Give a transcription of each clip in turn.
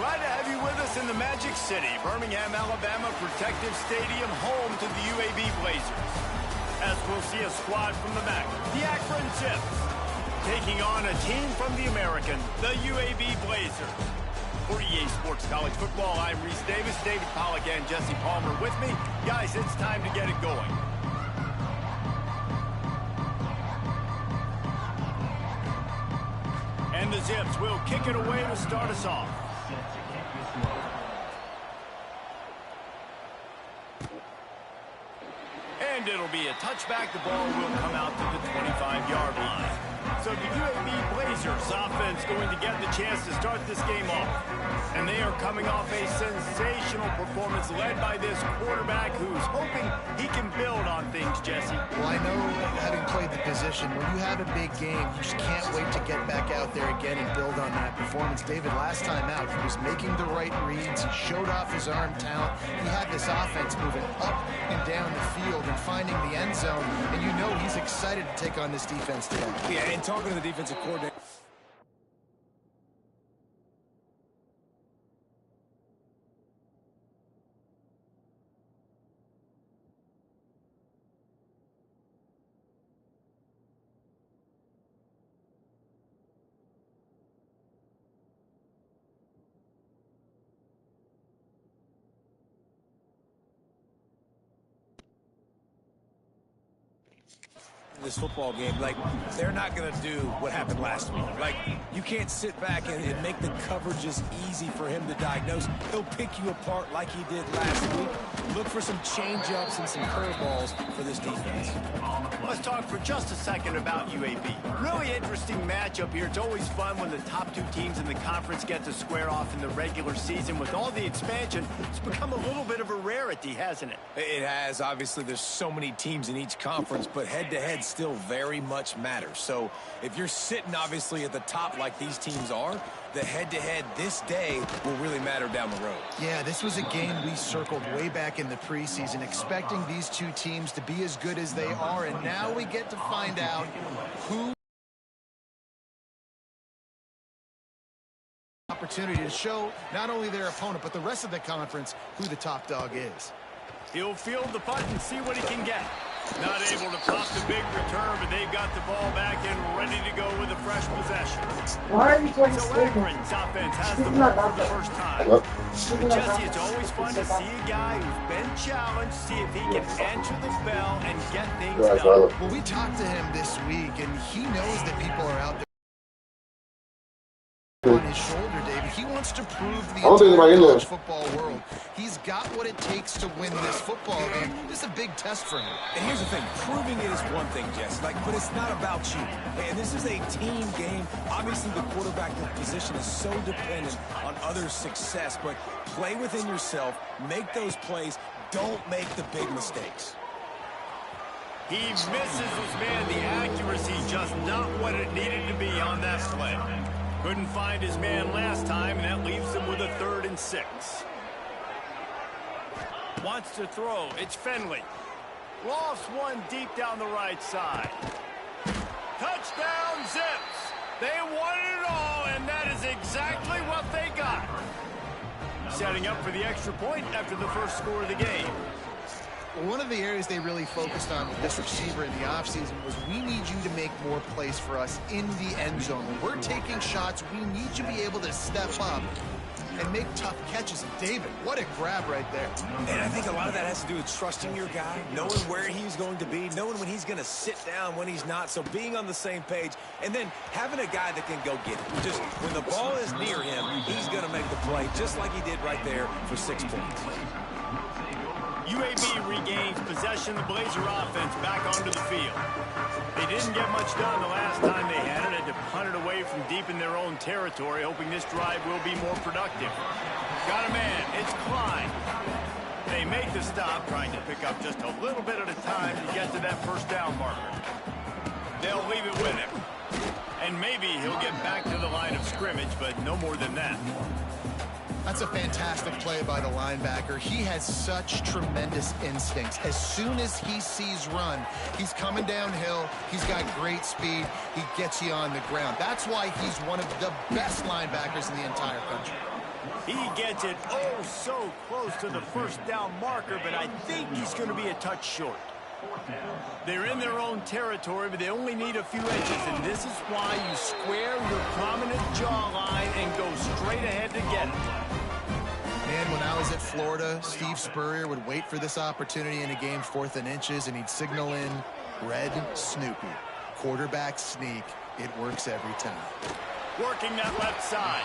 Glad to have you with us in the Magic City, Birmingham, Alabama Protective Stadium, home to the UAB Blazers. As we'll see a squad from the MAC, the Akron Zips, taking on a team from the American, the UAB Blazers. For EA Sports College Football, I'm Reese Davis, David Pollack, and Jesse Palmer with me. Guys, it's time to get it going. And the Zips will kick it away to start us off. And it'll be a touchback. The ball will come out to the 25-yard line. So the UAB Blazers offense going to get the chance to start this game off. And they are coming off a sensational performance led by this quarterback who's hoping he can build on things, Jesse. Well, I know, having played the position, when you have a big game, you just can't wait to get back out there again and build on that performance. David, last time out, he was making the right reads. He showed off his arm talent. He had this offense moving up and down the field and finding the end zone. And you know he's excited to take on this defense today. Yeah, and talking to the defensive coordinator. This football game, like, they're not going to do what happened last week. Like, you can't sit back and make the coverages easy for him to diagnose. He'll pick you apart like he did last week. Look for some change-ups and some curveballs for this defense. Let's talk for just a second about UAB. Really interesting matchup here. It's always fun when the top two teams in the conference get to square off in the regular season. With all the expansion, it's become a little bit of a rarity, hasn't it? It has. Obviously, there's so many teams in each conference, but head-to-head still very much matters. So if you're sitting, obviously, at the top like these teams are, the head-to-head this day will really matter down the road. Yeah, this was a game we circled way back in the preseason, expecting these two teams to be as good as they are, and now we get to find out who opportunity to show not only their opponent, but the rest of the conference who the top dog is. He'll field the punt and see what he can get. Not able to pop the big return, but they've got the ball back and ready to go with a fresh possession. Why are you going So Akron's offense has the ball for the first time. But Jesse, it's always fun to see a guy who's been challenged, see if he can answer the bell and get things done. Well, we talked to him this week, and he knows that people are out there on his shoulder, David. He wants to prove the entire college football world he's got what it takes to win this football game. This is a big test for him. And here's the thing, proving it is one thing, Jess, but it's not about you. And this is a team game. Obviously, the quarterback position is so dependent on others' success, but play within yourself, make those plays, don't make the big mistakes. He misses his man. The accuracy just not what it needed to be on that play. Couldn't find his man last time, and that leaves him with a 3rd and 6. Wants to throw. It's Finley. Lofts one deep down the right side. Touchdown, Zips. They wanted it all, and that is exactly what they got. Setting up for the extra point after the first score of the game. Well, one of the areas they really focused on with this receiver in the offseason was we need you to make more plays for us in the end zone. When we're taking shots, we need you to be able to step up and make tough catches. And David, what a grab right there. And I think a lot of that has to do with trusting your guy, knowing where he's going to be, knowing when he's going to sit down, when he's not, so being on the same page, and then having a guy that can go get it. Just when the ball is near him, he's going to make the play, just like he did right there for 6 points. UAB regains possession. The Blazer offense back onto the field. They didn't get much done the last time they had it. Had to punt it away from deep in their own territory, hoping this drive will be more productive. Got a man. It's Klein. They make the stop, trying to pick up just a little bit at a time to get to that first down marker. They'll leave it with him. And maybe he'll get back to the line of scrimmage, but no more than that. That's a fantastic play by the linebacker. He has such tremendous instincts. As soon as he sees run, he's coming downhill. He's got great speed. He gets you on the ground. That's why he's one of the best linebackers in the entire country. He gets it oh so close to the first down marker, but I think he's going to be a touch short. They're in their own territory, but they only need a few inches, and this is why you square your prominent jawline and go straight ahead to get it. Man, when I was at Florida, Steve Spurrier would wait for this opportunity in a game 4th and inches, and he'd signal in red Snoopy. Quarterback sneak. It works every time. Working that left side.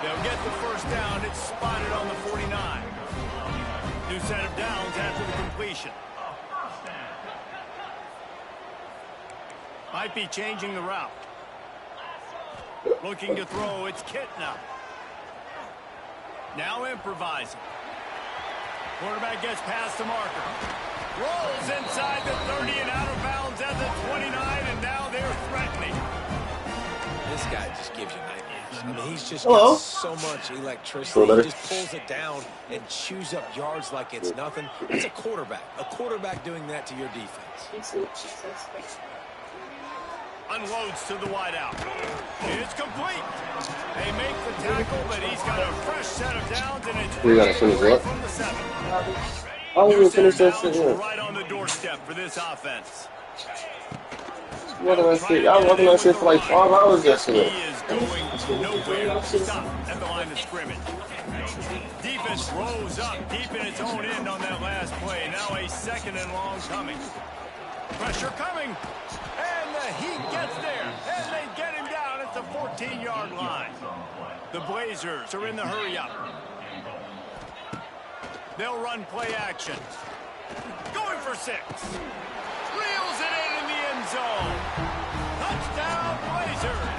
They'll get the first down. It's spotted on the 49. New set of downs after the completion. Might be changing the route. Looking to throw. It's Kitna. Now improvising. Quarterback gets past the marker. Rolls inside the 30 and out of bounds at the 29, and now they're threatening. This guy just gives you nightmares. I mean, he's just got so much electricity. He just pulls it down and chews up yards like it's nothing. That's a quarterback. A quarterback doing that to your defense. Unloads to the wideout. It's complete. They make the tackle, but he's got a fresh set of downs, and it's right from the 7. New set of downs right on the doorstep for this offense. What did I say? I was watching that shit for like 5 hours yesterday. He is going nowhere. Stop at the line of scrimmage. Defense rose up deep in its own end on that last play. Now a 2nd and long coming. Pressure coming. And the Heat gets there. And they get him down at the 14-yard line. The Blazers are in the hurry-up. They'll run play action. Going for 6. Reels it in the end zone. Touchdown, Blazers.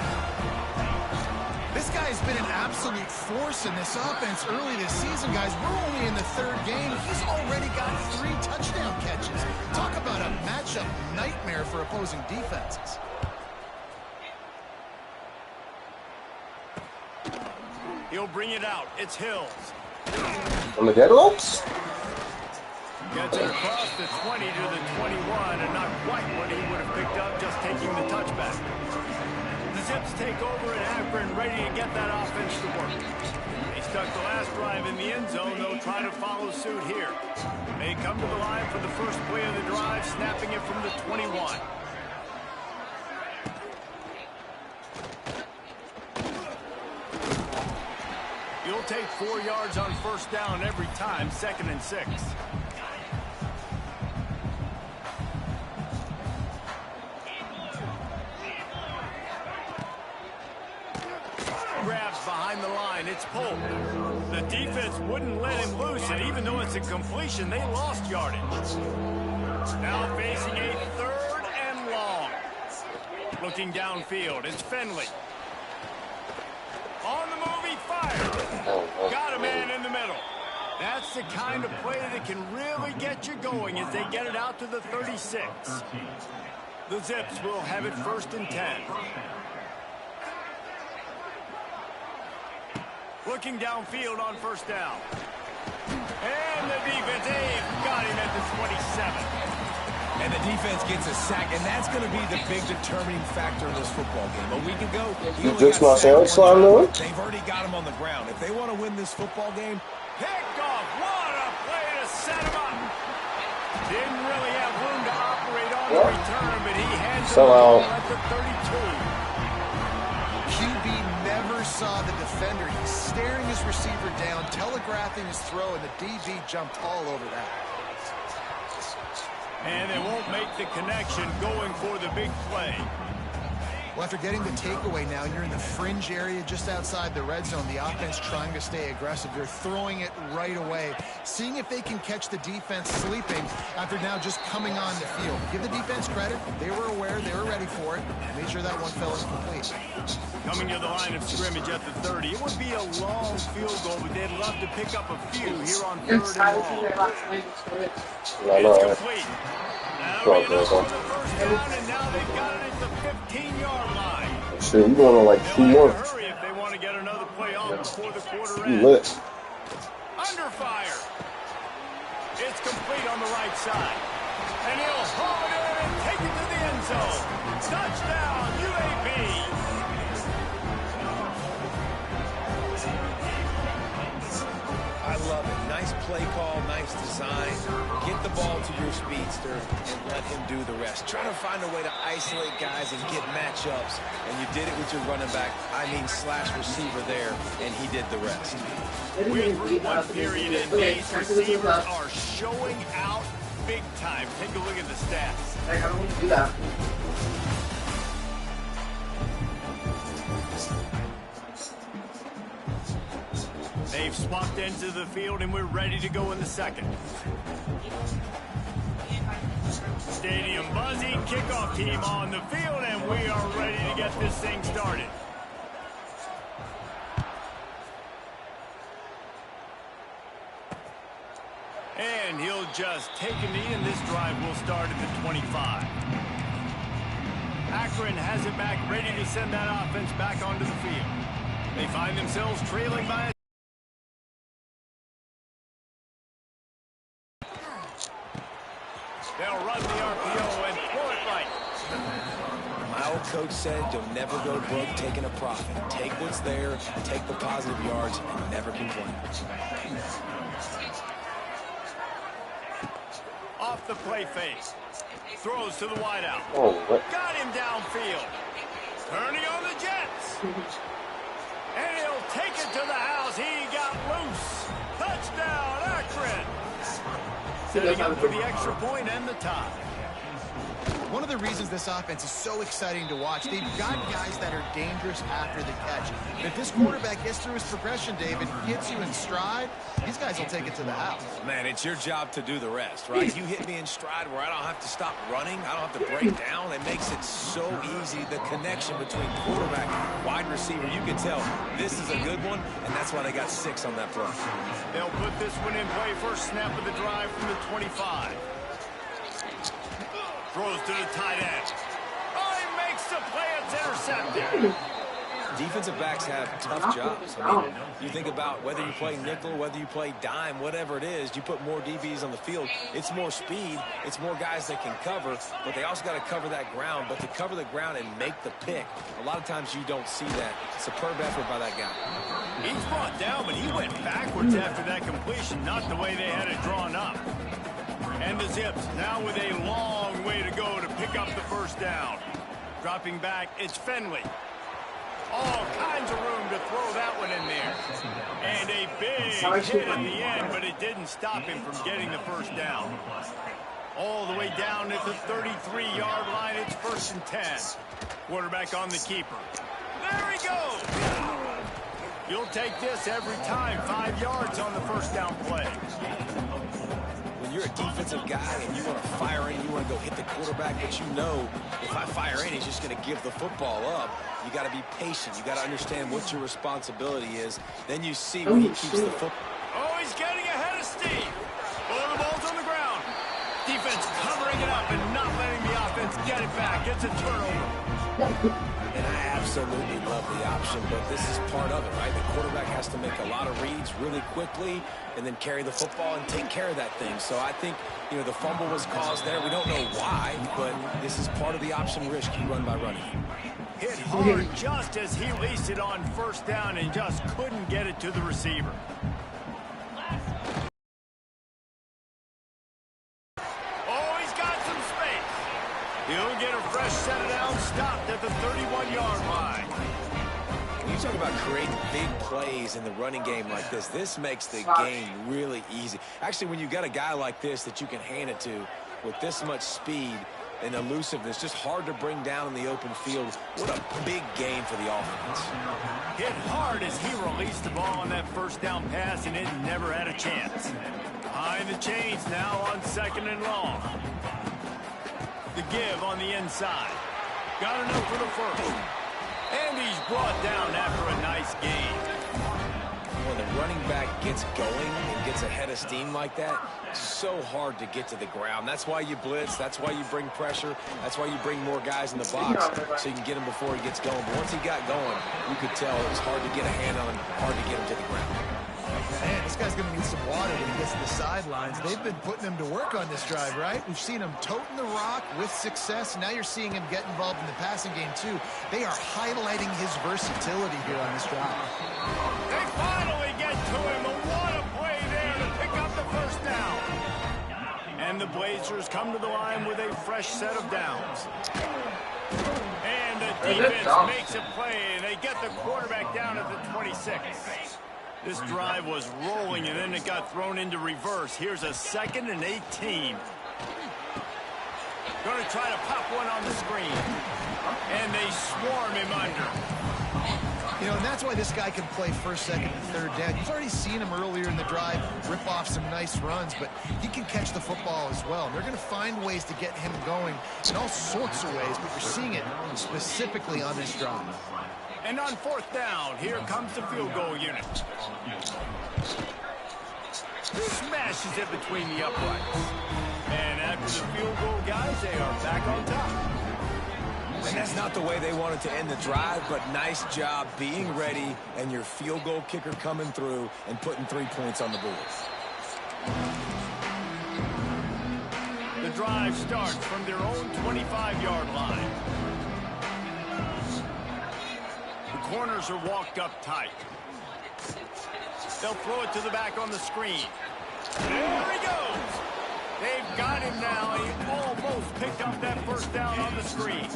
This guy's been an absolute force in this offense early this season, guys. We're only in the 3rd game. He's already got 3 touchdown catches. Talk about a matchup nightmare for opposing defenses. He'll bring it out. It's Hills. On the deadlocks? Gets it across the 20 to the 21, and not quite what he would have picked up just taking the touchback. The Zips take over at Akron, ready to get that offense to work. They stuck the last drive in the end zone. They'll try to follow suit here. They come to the line for the first play of the drive, snapping it from the 21. You'll take 4 yards on first down every time, 2nd and 6. Grabs behind the line. It's Polk. The defense wouldn't let him loose, and even though it's a completion, they lost yardage. Now facing a 3rd and long. Looking downfield, it's Finley. On the move, he fires. Got a man in the middle. That's the kind of play that can really get you going as they get it out to the 36. The Zips will have it 1st and 10. Looking downfield on first down. And the defense, got him at the 27. And the defense gets a sack, and that's going to be the big determining factor in this football game. A week ago, he only got sacked one time. They've already got him on the ground. If they want to win this football game, picked off. What a play to set him up. Didn't really have room to operate on the return, but he hands it off at the 32. QB never saw the defender. He's staring his receiver down, telegraphing his throw, and the DB jumped all over that. And they won't make the connection going for the big play. Well, after getting the takeaway now, you're in the fringe area just outside the red zone. The offense trying to stay aggressive. They're throwing it right away, seeing if they can catch the defense sleeping after now just coming on the field. Give the defense credit. They were aware. They were ready for it. Made sure that one fell incomplete. Coming to the line of scrimmage at the 30. It would be a long field goal, but they'd love to pick up a few here on 3rd and long. It's complete. That'll be enough for the first down, and now they've got it at the 15-yard line. Shit, you going on like 2 more. Hurry if they want to get another play off before the quarter ends. Lit. Under fire. It's complete on the right side. And he'll haul it in and take it to the end zone. Touchdown, UAB. play call, nice design. Get the ball to your speedster and let him do the rest. Try to find a way to isolate guys and get matchups. And you did it with your running back, slash receiver there, and he did the rest. We're through one period, and these receivers are showing out big time. Take a look at the stats. I don't want to do that. They've swapped into the field, and we're ready to go in the second. Stadium buzzing, kickoff team on the field, and we are ready to get this thing started. And he'll just take a knee, and this drive will start at the 25. Akron has it back, ready to send that offense back onto the field. They find themselves trailing by a they'll run the RPO and throw it right. My old coach said you'll never go broke taking a profit. Take what's there, take the positive yards, and never complain. Off the play fake. Throws to the wideout. Oh, what? Got him downfield. Turning on the Jets. And he'll take it to the house. He got loose. Touchdown, Akron. Setting up for the extra point and the tie. One of the reasons this offense is so exciting to watch, they've got guys that are dangerous after the catch. And if this quarterback gets through his progression, David, hits you in stride, these guys will take it to the house. Man, it's your job to do the rest, right? You hit me in stride where I don't have to stop running. I don't have to break down. It makes it so easy. The connection between quarterback and wide receiver, you can tell this is a good one, and that's why they got 6 on that play. They'll put this one in play. First snap of the drive from the 25. Throws to the tight end. Oh, he makes the play. It's intercepted. Defensive backs have tough jobs. I mean, you think about whether you play nickel, whether you play dime, whatever it is, you put more DBs on the field. It's more speed. It's more guys that can cover, but they also got to cover that ground. But to cover the ground and make the pick, a lot of times you don't see that. Superb effort by that guy. He's brought down, but he went backwards after that completion, not the way they had it drawn up. And the Zips now with a long way to go to pick up the first down. Dropping back, it's Fenley. All kinds of room to throw that one in there. And a big hit in the end, but it didn't stop him from getting the first down. All the way down at the 33-yard line, it's 1st and 10. Quarterback on the keeper. There he goes. You'll take this every time. 5 yards on the first down play. When you're a defensive guy and you want to fire in, you want to go hit the quarterback, but you know if I fire in, he's just going to give the football up. You got to be patient. You got to understand what your responsibility is. Then you see when he keeps the football. Oh, he's getting ahead of Steve. Well, the ball's on the ground. Defense covering it up and not letting the offense get it back. It's a turnover. And I absolutely love the option, but this is part of it, right? The quarterback has to make a lot of reads really quickly and then carry the football and take care of that thing. So I think, you know, the fumble was caused there. We don't know why, but this is part of the option risk you run by running. Hit hard just as he released it on first down and just couldn't get it to the receiver. Oh, he's got some space. He'll get a fresh set down, stopped at the 31-yard line. When you talk about creating big plays in the running game like this makes the game really easy. Actually, when you got a guy like this that you can hand it to with this much speed and elusiveness, just hard to bring down in the open field. What a big game for the offense. Hit hard as he released the ball on that first down pass, and it never had a chance. Behind the chains now on 2nd and long. The give on the inside. Got enough for the first. And he's brought down after a nice gain. When the running back gets going and gets ahead of steam like that, it's so hard to get to the ground. That's why you blitz. That's why you bring pressure. That's why you bring more guys in the box so you can get him before he gets going. But once he got going, you could tell it was hard to get a hand on him, hard to get him to the ground. Man, this guy's going to need some water when he gets to the sidelines. They've been putting him to work on this drive, right? We've seen him toting the rock with success. Now you're seeing him get involved in the passing game, too. They are highlighting his versatility here on this drive. They finally get to him. What a play there to pick up the first down. And the Blazers come to the line with a fresh set of downs. And the defense makes a play, and they get the quarterback down at the 26. This drive was rolling, and then it got thrown into reverse. Here's a 2nd and 18. Going to try to pop one on the screen. And they swarm him under. You know, and that's why this guy can play 1st, 2nd, and 3rd down. You've already seen him earlier in the drive rip off some nice runs, but he can catch the football as well. And they're going to find ways to get him going in all sorts of ways, but you're seeing it specifically on this drive. And on 4th down, here comes the field goal unit. Smashes it between the uprights. And after the field goal, guys, they are back on top. And that's not the way they wanted to end the drive, but nice job being ready and your field goal kicker coming through and putting 3 points on the board. The drive starts from their own 25-yard line. The corners are walked up tight. They'll throw it to the back on the screen. There he goes. They've got him now. He almost picked up that 1st down on the screen.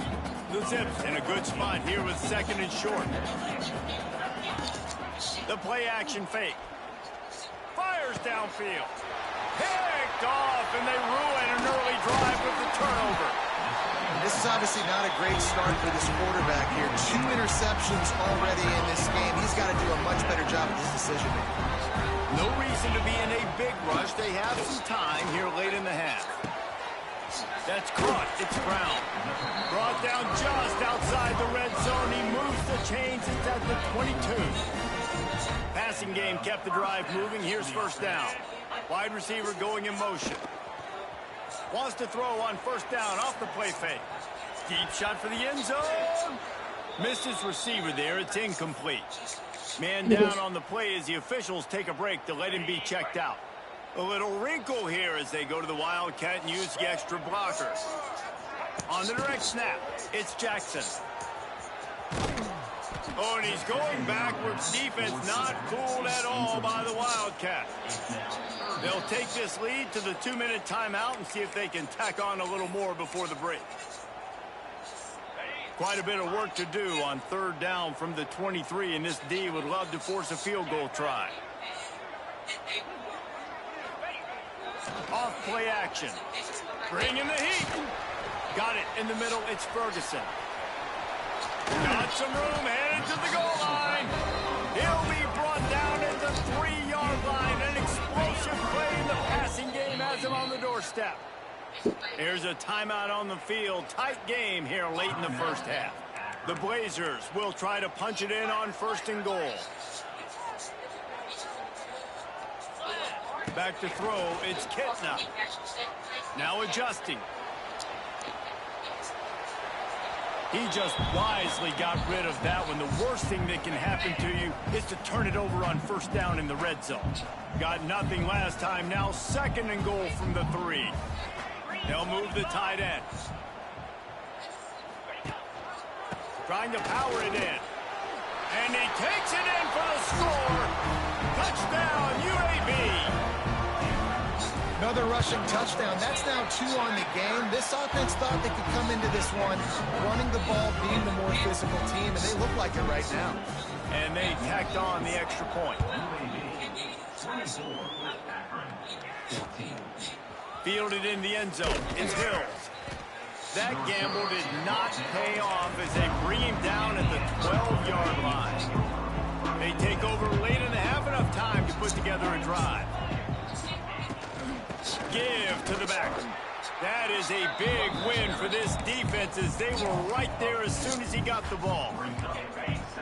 The Zips in a good spot here with 2nd and short. The play action fake. Fires downfield. Picked off, and they ruin an early drive with the turnover. This is obviously not a great start for this quarterback here. 2 interceptions already in this game. He's got to do a much better job of his decision-making. No reason to be in a big rush. They have some time here late in the half. That's caught. It's Brown. Brought down just outside the red zone. He moves the chains. It's at the 22. Passing game kept the drive moving. Here's 1st down. Wide receiver going in motion. Wants to throw on 1st down off the play fake. Deep shot for the end zone. Missed his receiver there. It's incomplete. Man down on the play as the officials take a break to let him be checked out. A little wrinkle here as they go to the Wildcat and use the extra blocker. On the direct snap, it's Jackson. Oh, and he's going backwards. Defense not fooled at all by the Wildcat. They'll take this lead to the 2-minute timeout and see if they can tack on a little more before the break. Quite a bit of work to do on 3rd down from the 23, and this D would love to force a field goal try. Off play action. Bring in the heat. Got it in the middle. It's Ferguson. Got some room, headed to the goal line. He'll be brought down at the 3-yard line. An explosive play in the passing game has him on the doorstep. Here's a timeout on the field. Tight game here late in the 1st half. The Blazers will try to punch it in on 1st and goal. Back to throw, it's Kitna. Now adjusting. He just wisely got rid of that one. The worst thing that can happen to you is to turn it over on 1st down in the red zone. Got nothing last time, now 2nd and goal from the 3. They'll move the tight end. Trying to power it in. And he takes it in for the score. Touchdown, UAB. Another rushing touchdown. That's now 2 on the game. This offense thought they could come into this one running the ball, being the more physical team, and they look like it right now. And they tacked on the extra point. Fielded in the end zone. It's Hills. That gamble did not pay off as they bring him down at the 12-yard line. They take over late in the half, enough time to put together a drive. Give to the back. That is a big win for this defense as they were right there as soon as he got the ball.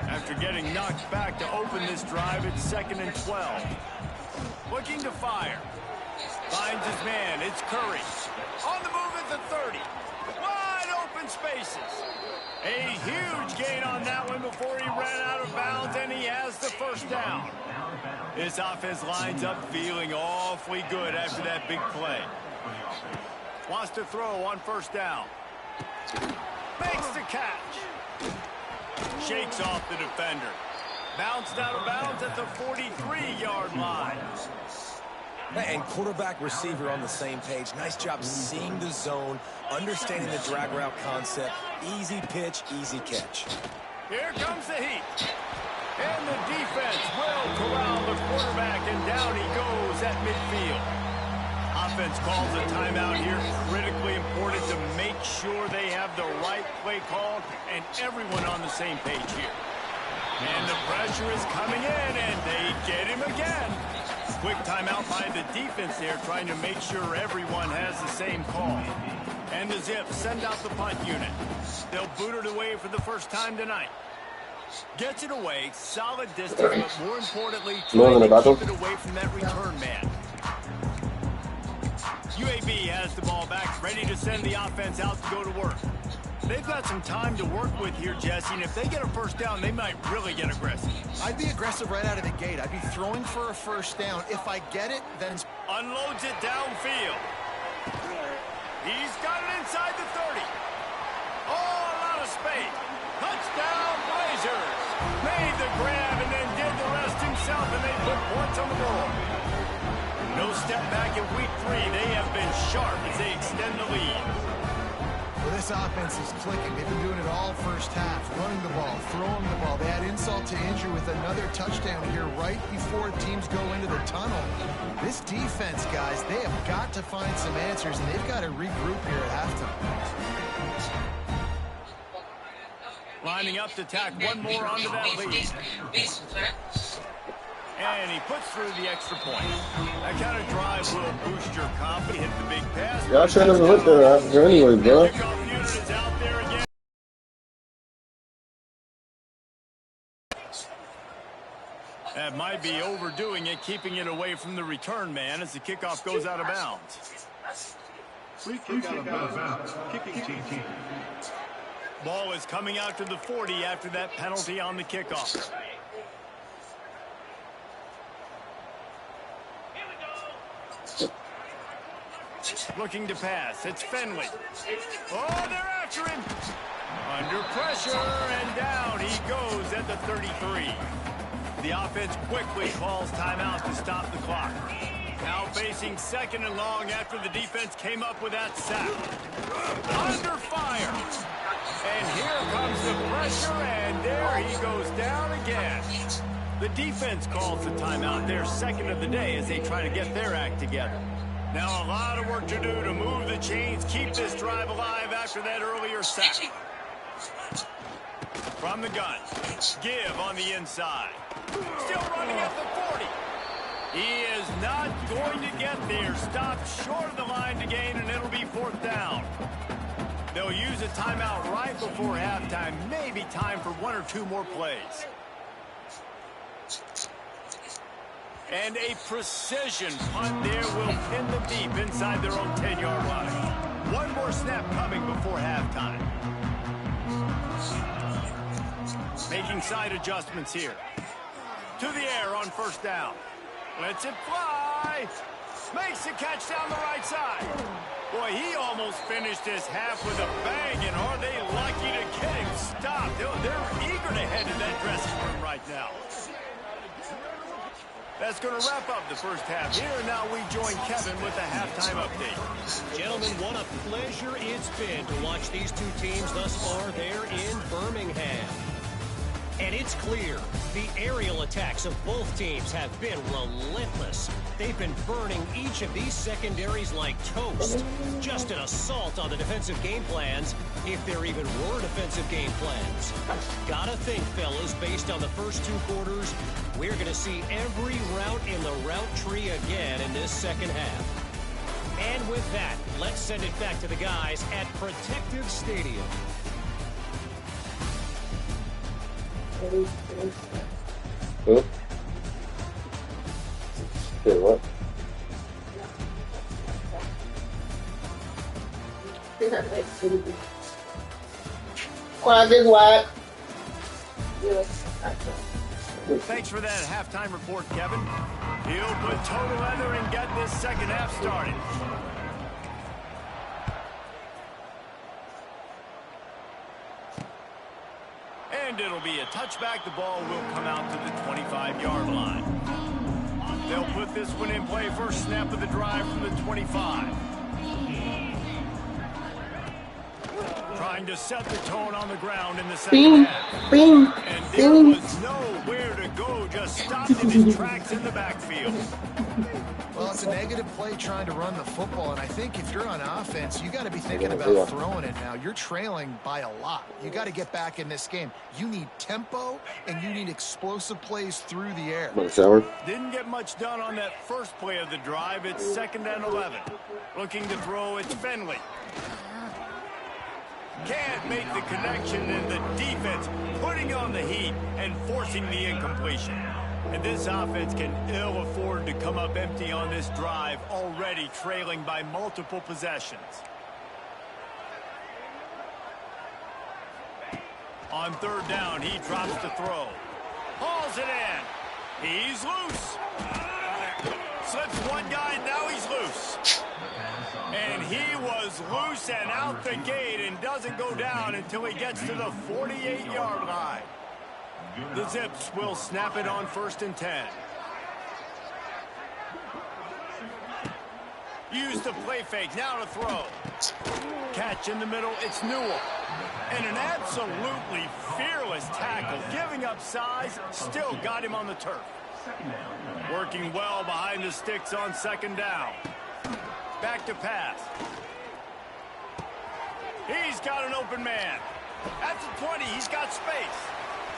After getting knocked back to open this drive, it's 2nd and 12. Looking to fire. Finds his man. It's Curry. On the move at the 30. Wide open spaces. A huge gain on that one before he ran out of bounds, and he has the 1st down. This offense lines up feeling awfully good after that big play. Wants to throw on 1st down. Makes the catch. Shakes off the defender. Bounced out of bounds at the 43-yard line. And quarterback, receiver on the same page. Nice job seeing the zone, understanding the drag route concept. Easy pitch, easy catch. Here comes the heat. And the defense will corral the quarterback, and down he goes at midfield. Offense calls a timeout here. Critically important to make sure they have the right play called and everyone on the same page here. And the pressure is coming in, and they get him again. Quick timeout by the defense there, trying to make sure everyone has the same call. And the Zips send out the punt unit. They'll boot it away for the first time tonight. Gets it away, solid distance, but more importantly, trying to keep it away from that return man. UAB has the ball back, ready to send the offense out to go to work. They've got some time to work with here, Jesse, and if they get a first down, they might really get aggressive. I'd be aggressive right out of the gate. I'd be throwing for a first down. If I get it, then... Unloads it downfield. He's got it inside the 30. Oh, a lot of space. Touchdown, Blazers. Made the grab and then did the rest himself, and they put points on the board. No step back in week 3. They have been sharp as they extend the lead. Well, this offense is clicking. They've been doing it all first half. Running the ball, throwing the ball. They add insult to injury with another touchdown here right before teams go into the tunnel. This defense, guys, they have got to find some answers, and they've got to regroup here at halftime. Lining up to tack one more onto that lead. And he puts through the extra point. That kind of drive will boost your confidence. Hit the big pass. Yeah, I shouldn't have hit that after anyway, bro. Kickoff unit is out there again. That might be overdoing it, keeping it away from the return man as the kickoff goes out of bounds. Free kick out of bounds. Kicking team. Ball is coming out to the 40 after that penalty on the kickoff. Looking to pass. It's Fenley. Oh, they're after him. Under pressure, and down he goes at the 33. The offense quickly calls timeout to stop the clock. Now facing second and long after the defense came up with that sack. Under fire. And here comes the pressure, and there he goes down again. The defense calls the timeout, their second of the day, as they try to get their act together. Now a lot of work to do to move the chains, keep this drive alive after that earlier sack. From the gun, give on the inside. Still running at the 40. He is not going to get there. Stopped short of the line to gain, and it'll be 4th down. They'll use a timeout right before halftime. Maybe time for 1 or 2 more plays. And a precision punt there will pin them deep inside their own 10-yard line. One more snap coming before halftime. Making side adjustments here. To the air on first down. Lets it fly. Makes the catch down the right side. Boy, he almost finished his half with a bang, and are they lucky to get him stopped. They're eager to head to that dressing room right now. That's going to wrap up the first half here, and now we join Kevin with the halftime update. Gentlemen, what a pleasure it's been to watch these two teams thus far there in Birmingham. And it's clear, the aerial attacks of both teams have been relentless. They've been burning each of these secondaries like toast. Just an assault on the defensive game plans, if there even were defensive game plans. Gotta think, fellas, based on the first 2 quarters, we're going to see every route in the route tree again in this second half. And with that, let's send it back to the guys at Protective Stadium. Who? Hey, what? Quiet, big wide. Thanks for that halftime report, Kevin. He'll put total leather and get this second half started. And it'll be a touchback. The ball will come out to the 25-yard line. They'll put this one in play. First snap of the drive from the 25. Trying to set the tone on the ground in the second half. Bing. And there was nowhere to go, just stopped in his tracks in the backfield. Well, it's a negative play trying to run the football, and I think if you're on offense, you got to be thinking about throwing it now. You're trailing by a lot. You got to get back in this game. You need tempo, and you need explosive plays through the air. Didn't get much done on that first play of the drive. It's 2nd and 11. Looking to throw, it's Finley. Can't make the connection, and the defense putting on the heat and forcing the incompletion. And this offense can ill afford to come up empty on this drive, already trailing by multiple possessions. On 3rd down, he drops the throw. Hauls it in. He's loose. Slips one guy, now he's loose. And he was loose and out the gate and doesn't go down until he gets to the 48-yard line. The Zips will snap it on 1st and 10. Use the play fake, now to throw. Catch in the middle, it's Newell. And an absolutely fearless tackle, giving up size, still got him on the turf. Working well behind the sticks on 2nd down. Back to pass. He's got an open man. At the 20, he's got space.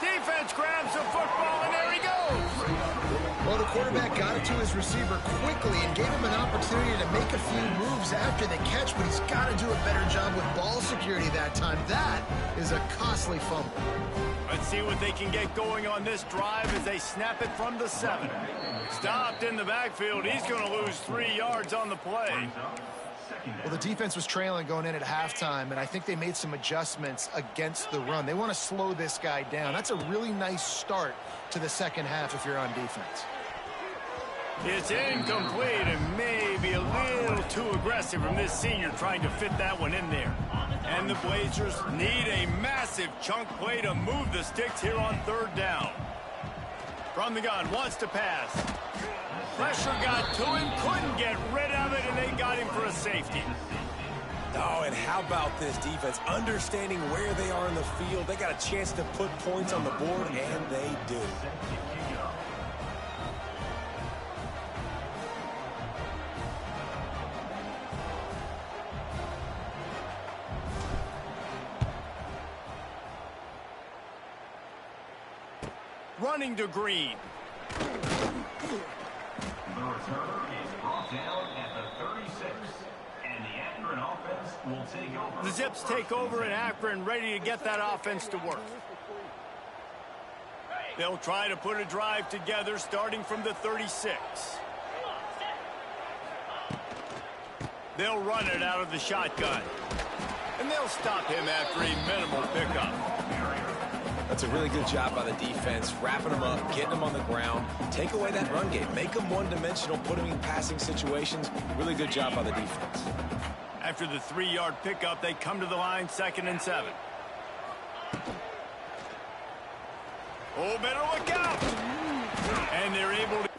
Defense grabs the football, and there he goes. Well, the quarterback got it to his receiver quickly and gave him an opportunity to make a few moves after the catch, but he's got to do a better job with ball security that time. That is a costly fumble. Let's see what they can get going on this drive as they snap it from the 7. Stopped in the backfield. He's going to lose 3 yards on the play. Well, the defense was trailing going in at halftime, and I think they made some adjustments against the run. They want to slow this guy down. That's a really nice start to the second half if you're on defense. It's incomplete and maybe a little too aggressive from this senior trying to fit that one in there. And the Blazers need a massive chunk play to move the sticks here on 3rd down. From the gun, wants to pass. Pressure got to him, couldn't get rid of it, and they got him for a safety. Oh, and how about this defense? Understanding where they are in the field. They got a chance to put points on the board, and they do. Running to Green. The return is brought down at the 36. And the Akron offense will take over. The Zips take over, and Akron ready to get that offense to work. They'll try to put a drive together starting from the 36. They'll run it out of the shotgun. And they'll stop him after a minimal pickup. That's a really good job by the defense, wrapping them up, getting them on the ground. Take away that run game. Make them one-dimensional, put them in passing situations. Really good job by the defense. After the 3-yard pickup, they come to the line, 2nd and 7. Oh, better look out! And they're able to...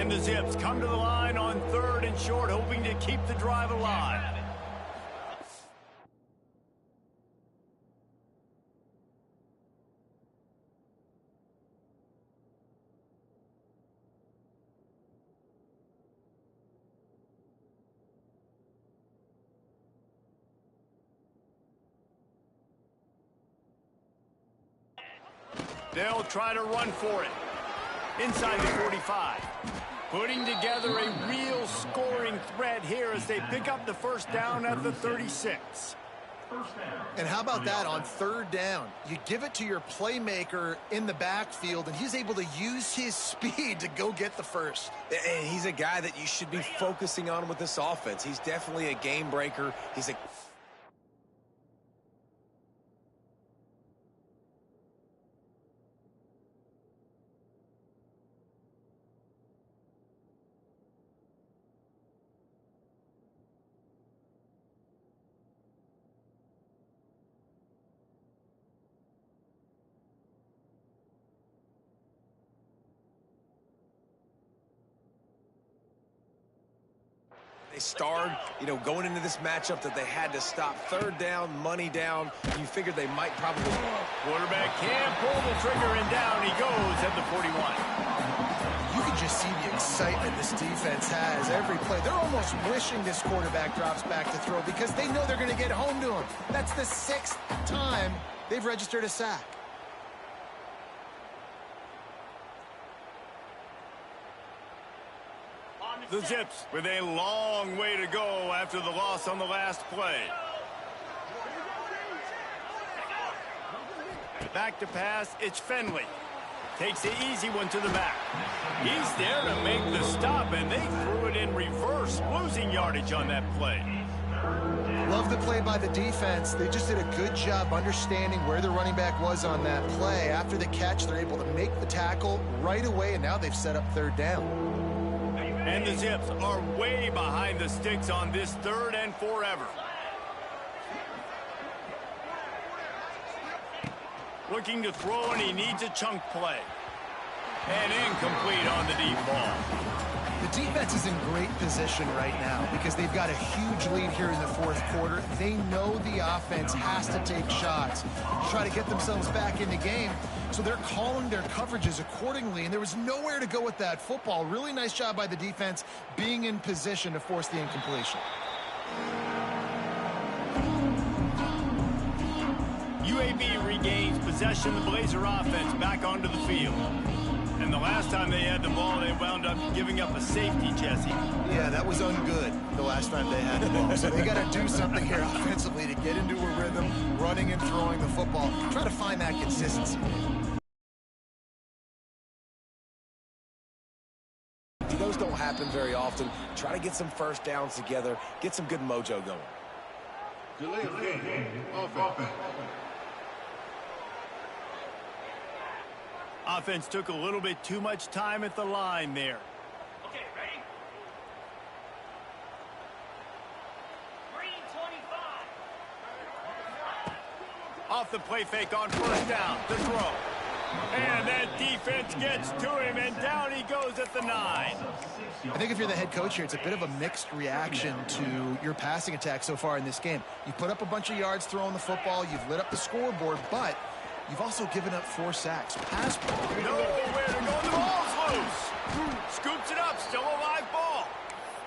And the Zips come to the line on 3rd and short, hoping to keep the drive alive. They'll try to run for it. Inside the 45. Putting together a real scoring threat here as they pick up the first down at the 36. And how about that on 3rd down? You give it to your playmaker in the backfield, and he's able to use his speed to go get the first. And he's a guy that you should be focusing on with this offense. He's definitely a game breaker. He's a... They starred, going into this matchup that they had to stop. 3rd down, money down. You figured they might probably... Quarterback can't pull the trigger, and down he goes at the 41. You can just see the excitement this defense has every play. They're almost wishing this quarterback drops back to throw because they know they're going to get home to him. That's the 6th time they've registered a sack. The Zips with a long way to go after the loss on the last play. Back to pass, it's Finley. Takes the easy one to the back. He's there to make the stop, and they threw it in reverse, losing yardage on that play. Love the play by the defense. They just did a good job understanding where the running back was on that play. After the catch, they're able to make the tackle right away, and now they've set up 3rd down. And the Zips are way behind the sticks on this 3rd and forever. Looking to throw, and he needs a chunk play. And incomplete on the deep ball. The defense is in great position right now because they've got a huge lead here in the 4th quarter. They know the offense has to take shots, try to get themselves back in the game. So they're calling their coverages accordingly, and there was nowhere to go with that football. Really nice job by the defense being in position to force the incompletion. UAB regains possession of the Blazer offense back onto the field. And the last time they had the ball, they wound up giving up a safety, Jesse. Yeah, that was ungood the last time they had the ball. So they got to do something here offensively to get into a rhythm, running and throwing the football. Try to find that consistency. Those don't happen very often. Try to get some first downs together, get some good mojo going. Delay of game. Offense. Offense took a little bit too much time at the line there. Okay, ready? 3:25. Off the play fake on 1st down. The throw. And that defense gets to him, and down he goes at the 9. I think if you're the head coach here, it's a bit of a mixed reaction to your passing attack so far in this game. You put up a bunch of yards throwing the football, you've lit up the scoreboard, but you've also given up 4 sacks. Pass ball. Nowhere to go. The ball's loose. Scoops it up. Still a live ball.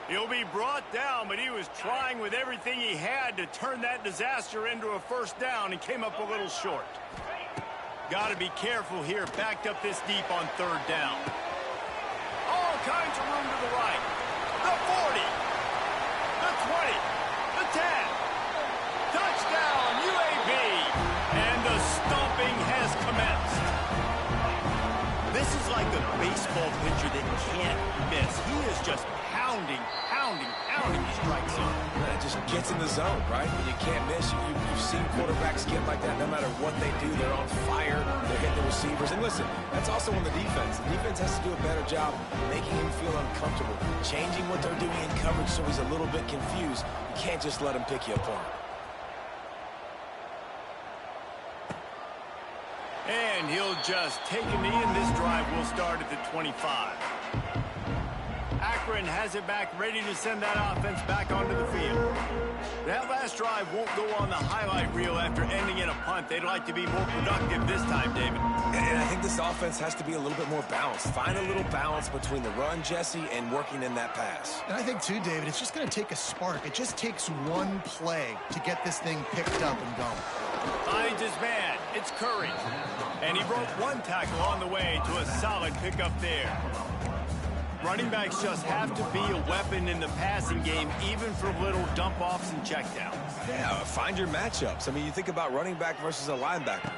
He'll be brought down, but he was trying with everything he had to turn that disaster into a 1st down and came up a little short. Got to be careful here. Backed up this deep on 3rd down. All kinds of room to the right. The 40. The 20. The 10. Touchdown, UAB. And the stomping has commenced. This is like a baseball pitcher that can't miss. He is just pounding the strike zone. It just gets in the zone, right? When you can't miss, you've seen quarterbacks get like that no matter what they do. They're on fire. They're hitting the receivers. And listen, that's also on the defense. The defense has to do a better job making him feel uncomfortable, changing what they're doing in coverage so he's a little bit confused. You can't just let him pick you apart. And he'll just take a knee, and this drive will start at the 25. Akron has it back, ready to send that offense back onto the field. That last drive won't go on the highlight reel after ending in a punt. They'd like to be more productive this time, David. And I think this offense has to be a little bit more balanced. Find a little balance between the run, Jesse, and working in that pass. And I think, too, David, it's just going to take a spark. It just takes one play to get this thing picked up and going. Finds his man. It's Curry. And he broke one tackle on the way to a solid pickup there. Running backs just have to be a weapon in the passing game, even for little dump-offs and checkdowns. Yeah, find your matchups. I mean, you think about running back versus a linebacker.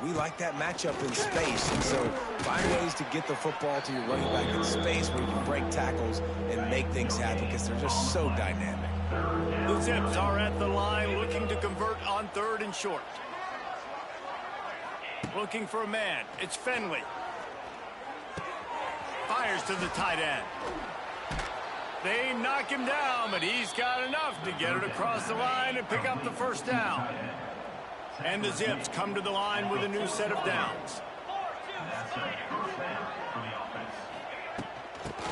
We like that matchup in space, and so find ways to get the football to your running back in space where you can break tackles and make things happen because they're just so dynamic. The Zips are at the line looking to convert on 3rd and short. Looking for a man. It's Finley. Fires to the tight end. They knock him down, but he's got enough to get it across the line and pick up the first down. And the Zips come to the line with a new set of downs.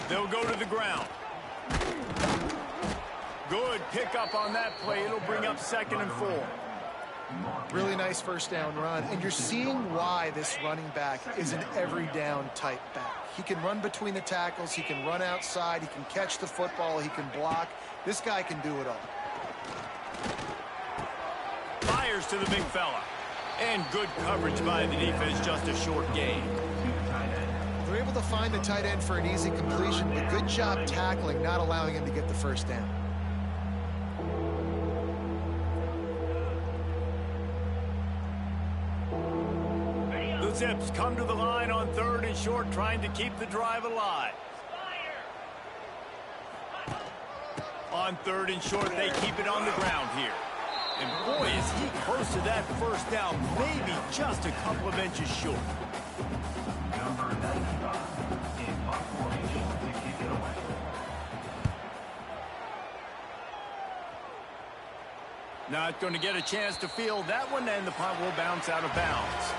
They'll go to the ground. Good pickup on that play. It'll bring up 2nd and 4. Really nice first down run, and you're seeing why this running back is an every down type back. He can run between the tackles, he can run outside, he can catch the football, he can block. This guy can do it all. Fires to the big fella. And good coverage by the defense, just a short gain. They're able to find the tight end for an easy completion, but good job tackling, not allowing him to get the first down. The Zips come to the line on 3rd and short, trying to keep the drive alive. On 3rd and short, they keep it on the ground here. And boy, is he close to that first down, maybe just a couple of inches short. Number 95 in punt formation to kick it away. Not going to get a chance to field that one, and the punt will bounce out of bounds.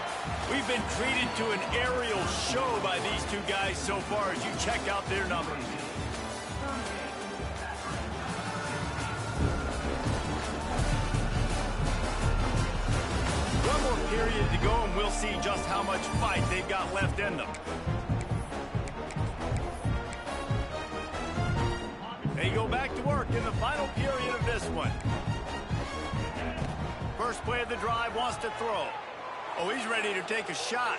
We've been treated to an aerial show by these two guys so far as you check out their numbers. One more period to go, and we'll see just how much fight they've got left in them. They go back to work in the final period of this one. First play of the drive, wants to throw. Oh, he's ready to take a shot.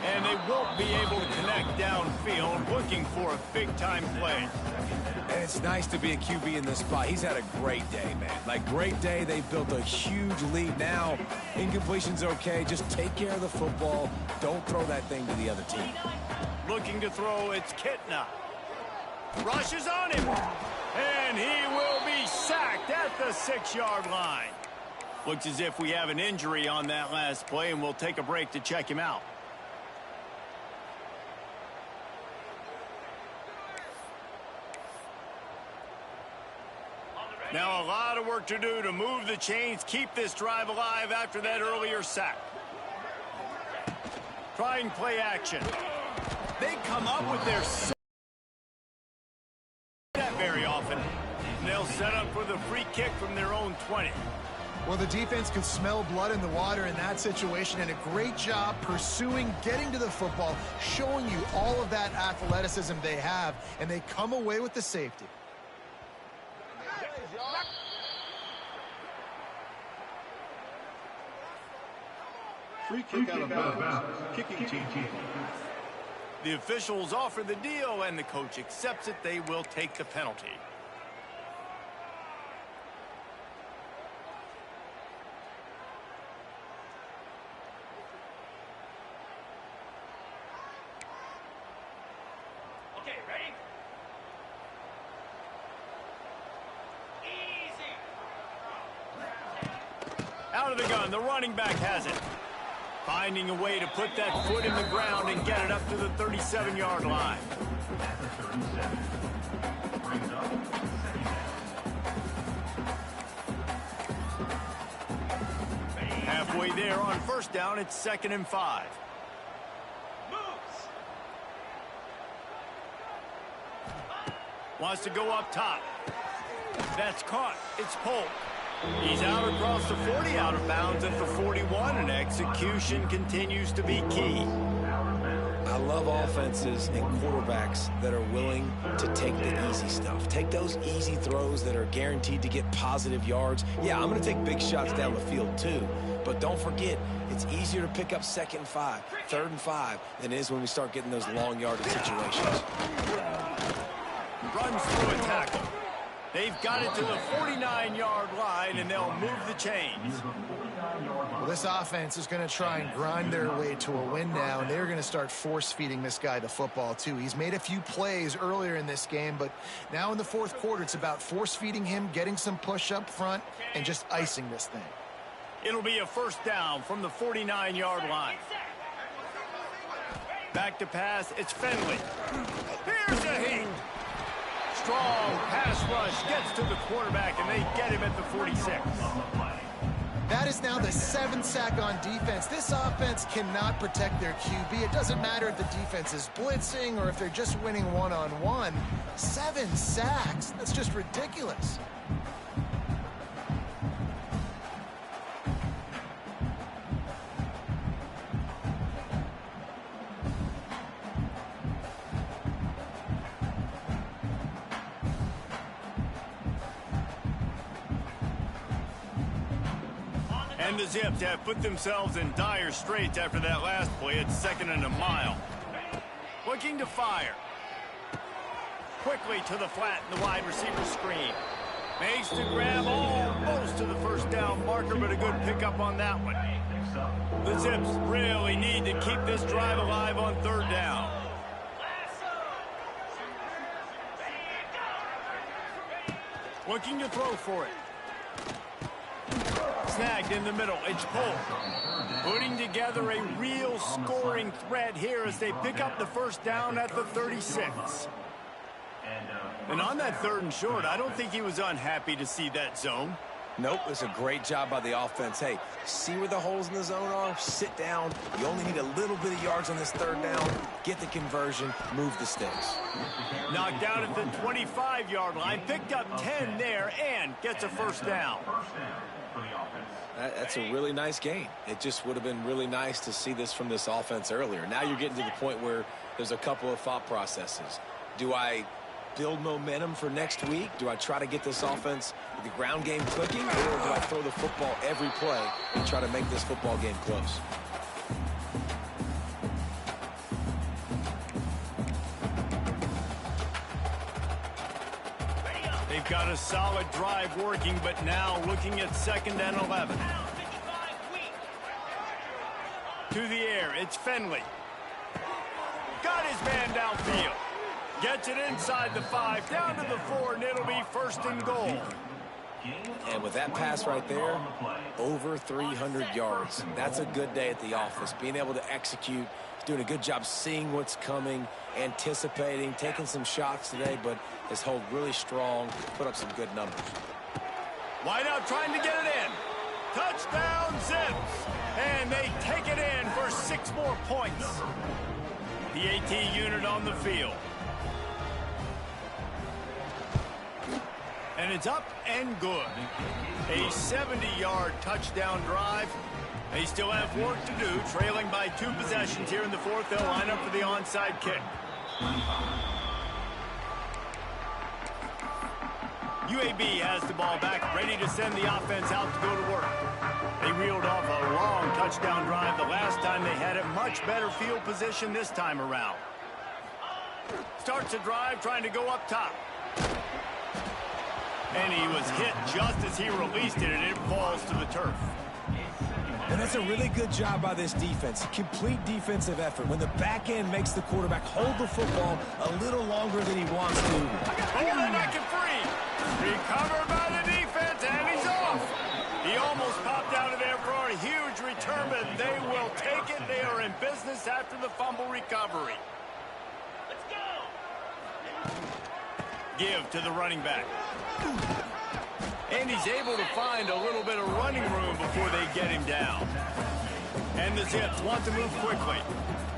And they won't be able to connect downfield, looking for a big-time play. And it's nice to be a QB in this spot. He's had a great day, man. Like, great day. They've built a huge lead now. Incompletion's okay. Just take care of the football. Don't throw that thing to the other team. Looking to throw, it's Kitna. Rushes on him. And he will be sacked at the 6-yard line. Looks as if we have an injury on that last play, and we'll take a break to check him out. Now a lot of work to do to move the chains, keep this drive alive after that earlier sack. Trying play action. They come up with their that very often. And they'll set up for the free kick from their own 20. Well, the defense could smell blood in the water in that situation, and a great job pursuing, getting to the football, showing you all of that athleticism they have, and they come away with the safety. Free kick out of bounds. Kicking team. The officials offer the deal, and the coach accepts it. They will take the penalty. Okay, ready? Easy. Out of the gun, the running back has it. Finding a way to put that foot in the ground and get it up to the 37-yard line. Halfway there on first down, it's 2nd and 5. Wants to go up top. That's caught. It's Polk. He's out across the 40, out of bounds at the 41, and execution continues to be key. I love offenses and quarterbacks that are willing to take the easy stuff. Take those easy throws that are guaranteed to get positive yards. Yeah, I'm going to take big shots down the field too, but don't forget, it's easier to pick up 2nd and 5, 3rd and 5 than it is when we start getting those long yardage situations. Runs through a tackle. They've got it to the 49-yard line, and they'll move the chains. Well, this offense is going to try and grind their way to a win now, and they're going to start force-feeding this guy the football, too. He's made a few plays earlier in this game, but now in the 4th quarter, it's about force-feeding him, getting some push up front, and just icing this thing. It'll be a 1st down from the 49-yard line. Back to pass, it's Fenley. Here's a heat. Strong pass rush gets to the quarterback, and they get him at the 46. That is now the 7th sack on defense. This offense cannot protect their QB. It doesn't matter if the defense is blitzing or if they're just winning one-on-one. 7 sacks, that's just ridiculous. And the Zips have put themselves in dire straits after that last play at 2nd and a mile. Looking to fire. Quickly to the flat in the wide receiver screen. Makes the grab almost to the 1st down marker, but a good pickup on that one. The Zips really need to keep this drive alive on 3rd down. Looking to throw for it. Snagged in the middle. It's Polk. Putting together a real scoring threat here as they pick up the 1st down at the 36. And on that 3rd and short, I don't think he was unhappy to see that zone. Nope, it's a great job by the offense. Hey, see where the holes in the zone are? Sit down. You only need a little bit of yards on this 3rd down. Get the conversion. Move the sticks. Knocked out at the 25-yard line. Picked up 10 there and gets a 1st down. That's a really nice game. It just would have been really nice to see this from this offense earlier. Now you're getting to the point where there's a couple of thought processes. Do I build momentum for next week? Do I try to get this offense, the ground game clicking, or do I throw the football every play and try to make this football game close? They've got a solid drive working, but now looking at 2nd and 11. To the air, it's Fenley. Got his man downfield. Gets it inside the 5, down to the 4, and it'll be 1st and goal. And with that pass right there, over 300 yards. That's a good day at the office. Being able to execute, doing a good job seeing what's coming, anticipating, taking some shots today, but has held really strong, put up some good numbers. Wide out trying to get it in. Touchdown, Zips. And they take it in for 6 more points. The AT unit on the field. And it's up and good. A 70-yard touchdown drive. They still have work to do, trailing by 2 possessions here in the 4th. They'll line up for the onside kick. UAB has the ball back, ready to send the offense out to go to work. They reeled off a long touchdown drive the last time they had it. Much better field position this time around. Starts a drive trying to go up top. And he was hit just as he released it, and it falls to the turf. And that's a really good job by this defense. Complete defensive effort. When the back end makes the quarterback hold the football a little longer than he wants to. Oh, they're knocking free. Recovered by the defense, and he's off. He almost popped out of there for a huge return, but they will take it. They are in business after the fumble recovery. Let's go. Give to the running back. And he's able to find a little bit of running room before they get him down. And the Zips want to move quickly.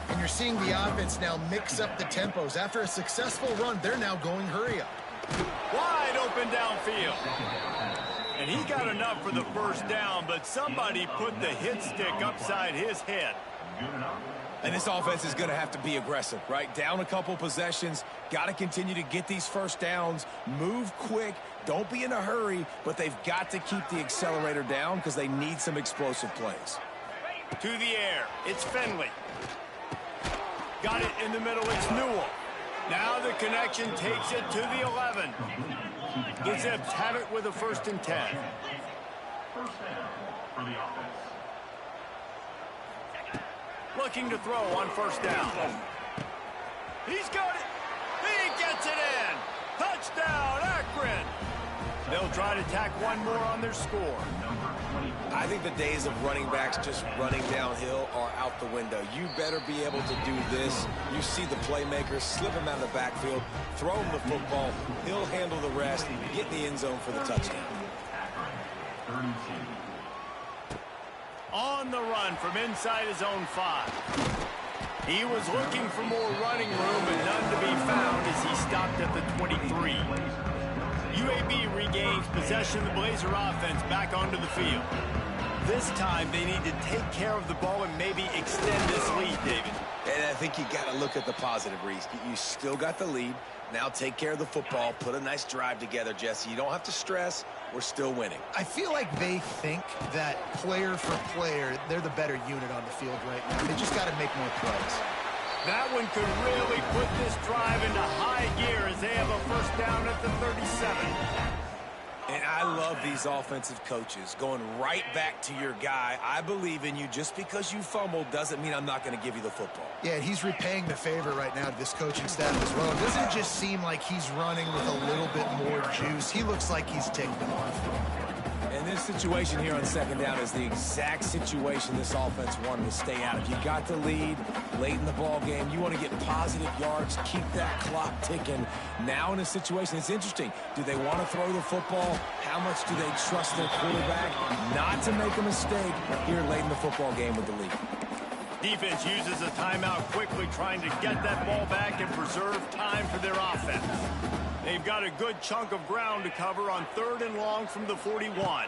And you're seeing the offense now mix up the tempos. After a successful run, they're now going hurry up. Wide open downfield. And he got enough for the first down, but somebody put the hit stick upside his head. And this offense is going to have to be aggressive, right? Down a couple possessions, got to continue to get these first downs, move quick, don't be in a hurry, but they've got to keep the accelerator down because they need some explosive plays. To the air, it's Finley. Got it in the middle, it's Newell. Now the connection takes it to the 11. The Zips have it with a 1st and 10. First down for the offense. Looking to throw on 1st down. He's got it. He gets it in. Touchdown, Akron. They'll try to tack one more on their score. I think the days of running backs just running downhill are out the window. You better be able to do this. You see the playmaker, slip him out of the backfield, throw him the football, he'll handle the rest, get in the end zone for the touchdown. On the run from inside his own 5. He was looking for more running room, but none to be found as he stopped at the 23. UAB regains possession of the Blazer offense back onto the field. This time they need to take care of the ball and maybe extend this lead, David. And I think you got to look at the positive, Reese. You still got the lead. Now take care of the football. Put a nice drive together, Jesse. You don't have to stress. We're still winning. I feel like they think that player for player, they're the better unit on the field right now. They just got to make more plays. That one could really put this drive into high gear as they have a 1st down at the 37. And I love these offensive coaches going right back to your guy. I believe in you. Just because you fumbled doesn't mean I'm not going to give you the football. Yeah, he's repaying the favor right now to this coaching staff as well. It doesn't just seem like he's running with a little bit more juice. He looks like he's taking them off. And this situation here on 2nd down is the exact situation this offense wanted to stay out of. You got the lead late in the ball game. You want to get positive yards, keep that clock ticking. Now in a situation, it's interesting. Do they want to throw the football? How much do they trust their quarterback not to make a mistake here late in the football game with the lead? Defense uses a timeout quickly, trying to get that ball back and preserve time for their offense. They've got a good chunk of ground to cover on 3rd and long from the 41.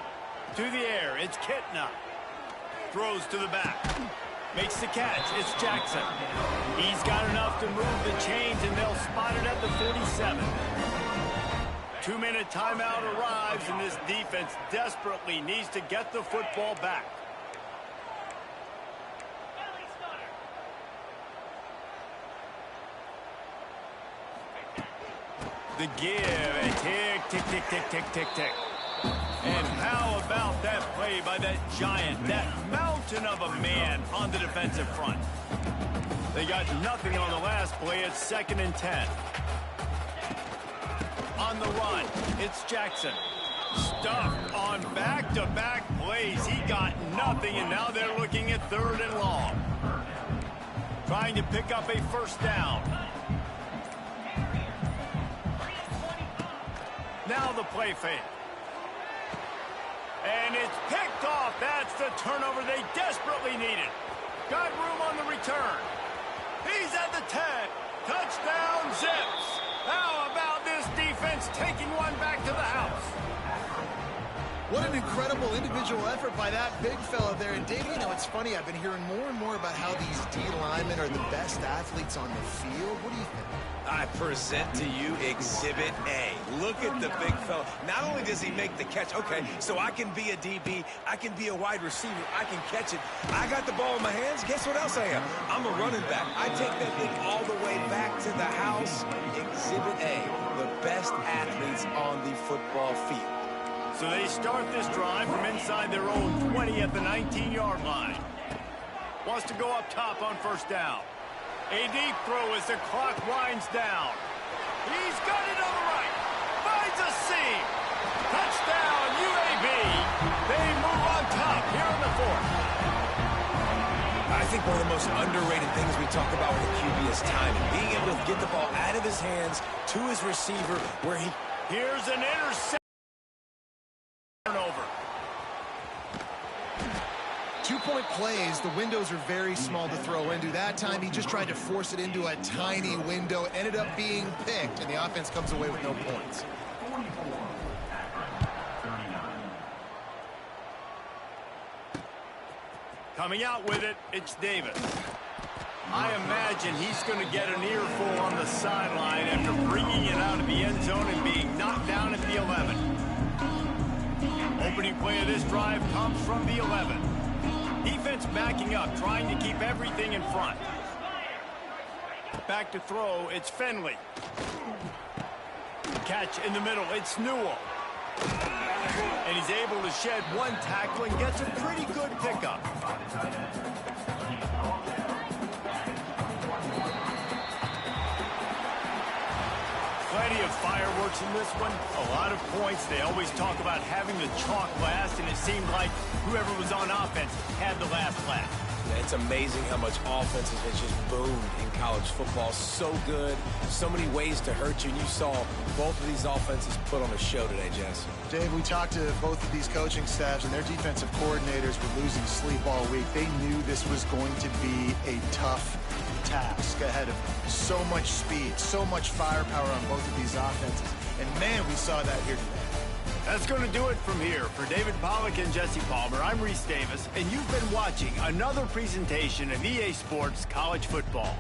To the air, it's Kitna. Throws to the back. Makes the catch, it's Jackson. He's got enough to move the chains, and they'll spot it at the 47. 2-minute timeout arrives, and this defense desperately needs to get the football back. The give, and tick, tick, tick, tick, tick, tick, tick. And how about that play by that giant, that mountain of a man on the defensive front? They got nothing on the last play. It's 2nd and 10. On the run, it's Jackson. Stuffed on back-to-back plays. He got nothing, and now they're looking at 3rd and long. Trying to pick up a 1st down. Now the play fake. And it's picked off. That's the turnover they desperately needed. Got room on the return. He's at the 10. Touchdown, Zips. How about this defense taking one back to the house? What an incredible individual effort by that big fella there. And, Dave, you know, it's funny. I've been hearing more and more about how these D linemen are the best athletes on the field. What do you think? I present to you Exhibit A. Look at the big fella. Not only does he make the catch, okay, so I can be a DB, I can be a wide receiver, I can catch it. I got the ball in my hands. Guess what else I am? I'm a running back. I take that thing all the way back to the house. Exhibit A, the best athletes on the football field. So they start this drive from inside their own 20 at the 19-yard line. Wants to go up top on 1st down. A deep throw as the clock winds down. He's got it on the right. Finds a seam. Touchdown, UAB. They move on top here in the 4th. I think one of the most underrated things we talk about with a QB is timing. Being able to get the ball out of his hands to his receiver where he... Here's an interception. Turnover. 2 two-point plays, the windows are very small to throw into. That time, he just tried to force it into a tiny window, ended up being picked, and the offense comes away with no points. Coming out with it, it's Davis. I imagine he's going to get an earful on the sideline after bringing it out of the end zone and being knocked down at the 11. Opening play of this drive comes from the 11. Defense backing up, trying to keep everything in front. Back to throw, it's Finley. Catch in the middle, it's Newell. And he's able to shed one tackle and gets a pretty good pickup. Plenty of fireworks in this one. A lot of points. They always talk about having the chalk last, and it seemed like whoever was on offense had the last laugh. Yeah, it's amazing how much offense has just boomed in college football. So good, so many ways to hurt you. And you saw both of these offenses put on a show today, Jess. Dave, we talked to both of these coaching staffs, and their defensive coordinators were losing sleep all week. They knew this was going to be a tough task ahead of them. So much speed, so much firepower on both of these offenses. And, man, we saw that here today. That's going to do it from here. For David Pollack and Jesse Palmer, I'm Reese Davis, and you've been watching another presentation of EA Sports College Football.